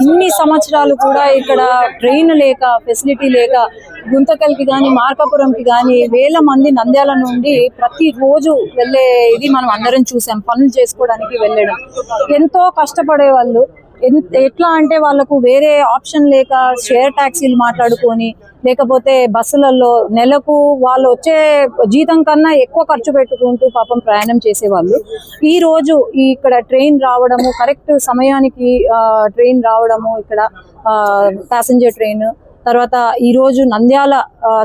ఇన్ని సంవత్సరాలు కూడా ఇక్కడ ట్రైన్ లేక ఫెసిలిటీ లేక గుంతకల్కి గాని మార్కాపురంకి గాని వేల మంది నంద్యాల నుండి ప్రతి రోజు వెళ్ళే ఇది మనం అందరం చూసాం. పనులు చేసుకోవడానికి వెళ్ళడం ఎంతో కష్టపడే వాళ్ళు. ఎట్లా అంటే వాళ్ళకు వేరే ఆప్షన్ లేక షేర్ టాక్సీలు మాట్లాడుకొని లేకపోతే బస్సులలో నెలకు వాళ్ళు వచ్చే జీతం కన్నా ఎక్కువ ఖర్చు పెట్టుకుంటూ పాపం ప్రయాణం చేసేవాళ్ళు. ఈ రోజు ఇక్కడ ట్రైన్ రావడము, కరెక్ట్ సమయానికి ట్రైన్ రావడము, ఇక్కడ ప్యాసింజర్ ట్రైన్, తర్వాత ఈ రోజు నంద్యాల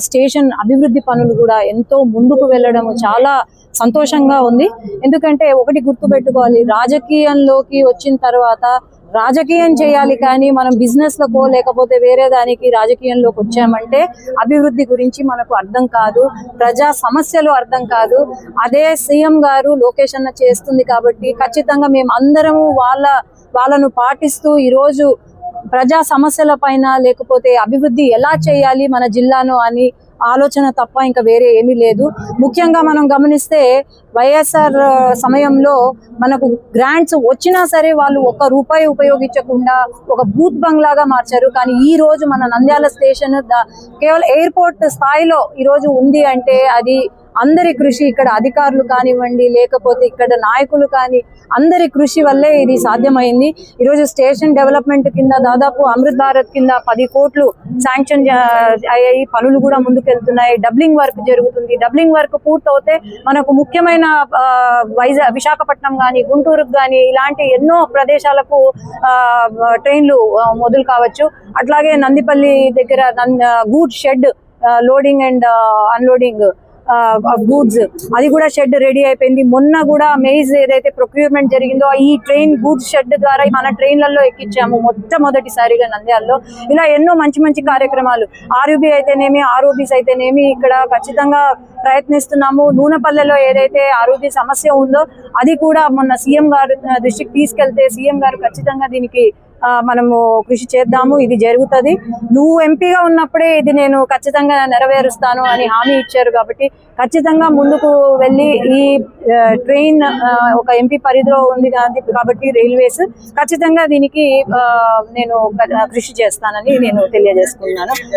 స్టేషన్ అభివృద్ధి పనులు కూడా ఎంతో ముందుకు వెళ్ళడము చాలా సంతోషంగా ఉంది. ఎందుకంటే ఒకటి గుర్తుపెట్టుకోవాలి, రాజకీయంలోకి వచ్చిన తర్వాత రాజకీయం చేయాలి కానీ మనం బిజినెస్ లకో లేకపోతే వేరే దానికి రాజకీయంలోకి వచ్చామంటే అభివృద్ధి గురించి మనకు అర్థం కాదు, ప్రజా సమస్యలు అర్థం కాదు. అదే సీఎం గారు లోకేష్ అన్న చేస్తుంది కాబట్టి ఖచ్చితంగా మేము అందరము వాళ్ళను పాటిస్తూ ఈరోజు ప్రజా సమస్యల పైన లేకపోతే అభివృద్ధి ఎలా చేయాలి మన జిల్లాను అని ఆలోచన తప్ప ఇంకా వేరే ఏమీ లేదు. ముఖ్యంగా మనం గమనిస్తే వైఎస్ఆర్ సమయంలో మనకు గ్రాంట్స్ వచ్చినా సరే వాళ్ళు ఒక్క రూపాయి ఉపయోగించకుండా ఒక బూత్ బంగ్లాగా మార్చారు. కానీ ఈ రోజు మన నంద్యాల స్టేషన్ కేవలం ఎయిర్పోర్ట్ స్థాయిలో ఈరోజు ఉంది అంటే అది అందరి కృషి, ఇక్కడ అధికారులు కానివ్వండి లేకపోతే ఇక్కడ నాయకులు కానీ అందరి కృషి వల్లే ఇది సాధ్యమైంది. ఈరోజు స్టేషన్ డెవలప్మెంట్ కింద దాదాపు అమృత్ భారత్ కింద 10 కోట్లు శాంక్షన్ అయ్యాయి. పనులు కూడా ముందుకెళ్తున్నాయి. డబ్లింగ్ వర్క్ జరుగుతుంది. డబ్లింగ్ వర్క్ పూర్తవుతే మనకు ముఖ్యమైన విశాఖపట్నం కానీ గుంటూరుకు కానీ ఇలాంటి ఎన్నో ప్రదేశాలకు ట్రైన్లు మొదలు కావచ్చు. అట్లాగే నందిపల్లి దగ్గర good shed loading and unloading goods అది కూడా షెడ్ రెడీ అయిపోయింది. మొన్న కూడా మెయిజ్ ఏదైతే ప్రొక్యూర్మెంట్ జరిగిందో ఈ ట్రైన్ గూడ్స్ షెడ్ ద్వారా మన ట్రైన్లలో ఎక్కించాము మొట్టమొదటిసారిగా నంద్యాలలో. ఇలా ఎన్నో మంచి మంచి కార్యక్రమాలు ఆర్యూబీ అయితేనేమి ఆర్ఓబీస్ అయితేనేమి ఇక్కడ ఖచ్చితంగా ప్రయత్నిస్తున్నాము. నూనెపల్లెలో ఏదైతే ఆరోగ్య సమస్య ఉందో అది కూడా మొన్న సీఎం గారు దృష్టికి తీసుకెళ్తే సీఎం గారు ఖచ్చితంగా దీనికి మనము కృషి చేద్దాము, ఇది జరుగుతుంది, నువ్వు ఎంపీగా ఉన్నప్పుడే ఇది నేను ఖచ్చితంగా నెరవేరుస్తాను అని హామీ ఇచ్చారు. కాబట్టి ఖచ్చితంగా ముందుకు వెళ్ళి ఈ ట్రైన్ ఒక ఎంపీ పరిధిలో ఉంది కాబట్టి రైల్వేస్ ఖచ్చితంగా దీనికి నేను కృషి చేస్తానని నేను తెలియజేసుకున్నాను.